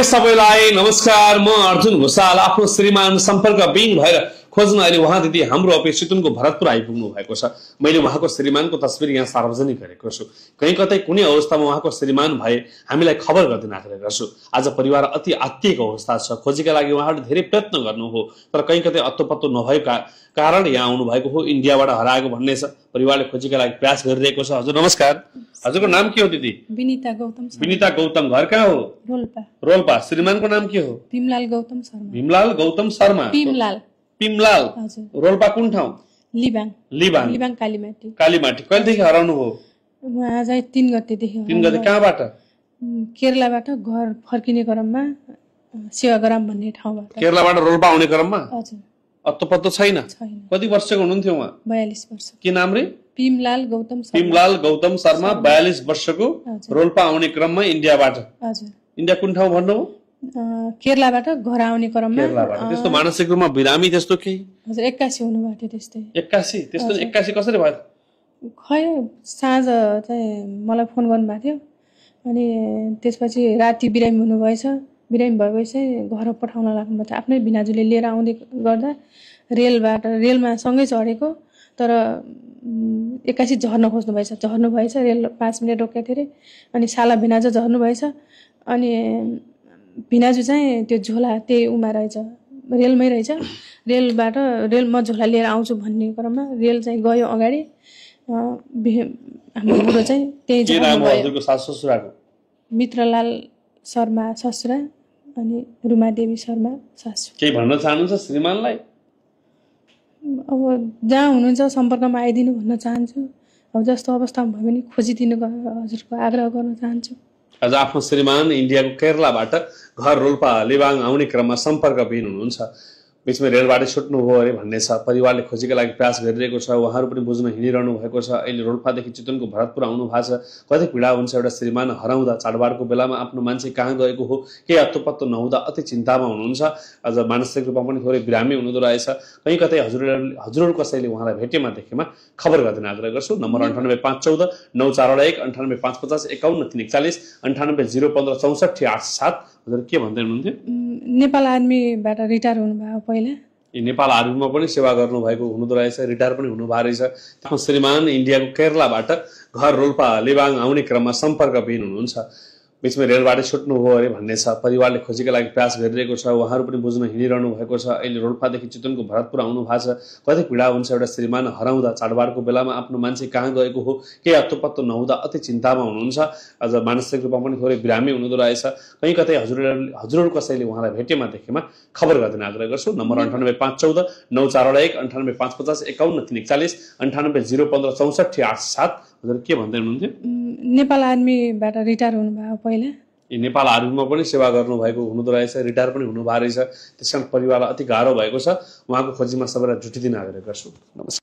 सबैलाई नमस्कार। म अर्जुन भुसाल आफ्नो श्रीमान सम्पर्क बिङ भएर खोज्न अहिले उहाँ दिदी हाम्रो अपेक्षित उनको भरतपुर आइपुग्नु भएको छ। मैले उहाँको श्रीमानको तस्बिर यहाँ सार्वजनिक गरेको छु। कहीँ कतै कुनै अवस्थामा उहाँको श्रीमान भए हामीलाई खबर गरिदिन आग्रह गर्छु। आज परिवार अति आत्तिएको अवस्था छ। खोजीका लागि उहाँहरूले धेरै प्रयत्न गर्नु हो, तर कहीँ कतै अत्तोपत्तो नभएका कारण यहाँ आउनु भएको हो। इन्डियाबाट हराएको भन्ने छ। परिवारले खोजीका लागि प्रयास गरिरहेको छ। हजुर नमस्कार। हजुरको नाम के हो दिदी? विनीता गौतम। विनीता गौतम। घर कहाँ हो? रोल्पा। रोल्पा। श्रीमानको नाम के हो? भीमलाल गौतम शर्मा। भीमलाल गौतम शर्मा। भीमलाल। भीमलाल। हजुर। रोल्पा कुन ठाउँ? लिबाङ। लिबाङ। लिबाङ कालीमाटी। कालीमाटी। कहिलेदेखि हराउनु हो? आज 3 गतेदेखि। 3 गते। कहाँबाट? केरलाबाट घर फर्किने क्रममा सेवाग्राम भन्ने ठाउँबाट। केरलाबाट रोल्पा आउने क्रममा? हजुर। अत्तो छैन? छैन। कति वर्षको हुनुहुन्थ्यो उहाँ? 42 वर्ष। के नाम रे? भीमलाल गौतम शर्मा। भीमलाल गौतम शर्मा 42 वर्षको रोल्पा आउने क्रममा इन्डियाबाट। हजुर। इन्डिया कुन ठाउँ भन्नु? केरलाबाट घर आउने क्रममा। केरलाबाट। त्यस्तो मानसिक रूपमा बिरामी त्यस्तो केही? हजुर 81 हुनुभएको थियो त्यस्तै। 81? त्यस्तो 81 कसरी भयो? खै साँझ चाहिँ मलाई फोन गर्नुभएको थियो अनि त्यसपछि राति बिरामी हुनुभएछ। बिरामी भएपछि चाहिँ घर पठाउन लाग्नुभएको थियो। आफ्नै भिनाजुले लिएर आउँदै गर्दा रेलमा सँगै चढेको, तर 81 झर्न खोज्नु भएछ। झर्नु भएछ, रेल 5 मिनट रोकेको थियो अरे। अनि साला भिनाजु झर्नु भएछ। अनि भिनाजु चाहिँ त्यो झोला त्यही उमा रहेछ, रेलमै रहेछ। रेल म झोला लिएर आउँछु भन्ने क्रममा रेल चाहिँ गयो अगाडि। हाम्रो बुढो चाहिँ त्यही झर्नु भयो। मित्रलाल शर्मा ससुरा अनि रुमादेवी शर्मा सासु। केही भन्न चाहनुहुन्छ श्रीमानलाई? अब जहाँ हुनुहुन्छ सम्पर्कमा आइदिनु भन्न चाहन्छु। अब जस्तो अवस्थामा भयो भने खोजिदिनु हजुरको आग्रह गर्न चाहन्छु। आज आफ्नो श्रीमान इन्डियाको केरलाबाट घर रोल्पा लिबाङ आउने क्रममा सम्पर्कविहीन हुनुहुन्छ। बीचमा रेलबाट छुट्नु हो अरे भन्ने छ। परिवारले खोजीका लागि प्रयास गरिरहेको छ। उहाँहरू पनि बुझ्न हिँडिरहनु भएको छ। अहिले रोल्पादेखि चितवनको भरतपुर आउनु भएको छ। कति पीडा हुन्छ एउटा श्रीमान हराउँदा। चाडबाडको बेलामा आफ्नो मान्छे कहाँ गएको हो केही अत्तोपत्तो नहुँदा अति चिन्तामा हुनुहुन्छ। आज मानसिक रूपमा पनि थोरै बिरामी हुनुहुँदो रहेछ। कहीँ कतै हजुरहरू कसैले उहाँलाई भेटेमा देखेमा खबर गरिदिन आग्रह गर्छु। नम्बर 98 514 941 98 550 51 341 98 015 64 87। हजुर के भन्दै हुनुहुन्थ्यो? नेपाल आर्मीबाट रिटायर हुनुभयो पहिला। नेपाल आर्मीमा पनि सेवा गर्नुभएको हुनुहुँदो रहेछ। रिटायर पनि हुनुभएको रहेछ। आफ्नो श्रीमान इन्डियाको केरलाबाट घर रोल्पा लिबाङ आउने क्रममा सम्पर्कविहीन हुनुहुन्छ। बीचमा रेलबाट छुट्नु हो अरे भन्ने छ। परिवारले खोजीका लागि प्रयास गरिरहेको छ। उहाँहरू पनि बुझ्न हिँडिरहनु भएको छ। अहिले रोल्पादेखि चितवनको भरतपुर आउनु भएको छ। कति पीडा हुन्छ एउटा श्रीमान हराउँदा। चाडबाडको बेलामा आफ्नो मान्छे कहाँ गएको हो केही अत्तोपत्तो नहुँदा अति चिन्तामा हुनुहुन्छ। आज मानसिक रूपमा पनि थोरै बिरामी हुनुहुँदो रहेछ। कहीँ कतै हजुरहरू कसैले उहाँलाई भेटेमा देखेमा खबर गरिदिन आग्रह गर्छु। नम्बर 98 514 941 98 550 51 341 98 015 64 87। हजुर के भन्दै हुनुहुन्थ्यो? नेपाल आर्मीबाट रिटायर हुनुभयो पहिला। नेपाल आर्मीमा पनि सेवा गर्नुभएको हुनुहुँदो रहेछ। रिटायर पनि हुनुभएको रहेछ। त्यसकारण परिवारलाई अति गाह्रो भएको छ। उहाँको खोजीमा सबैलाई जुटिदिन आग्रह गर्छु। नमस्कार।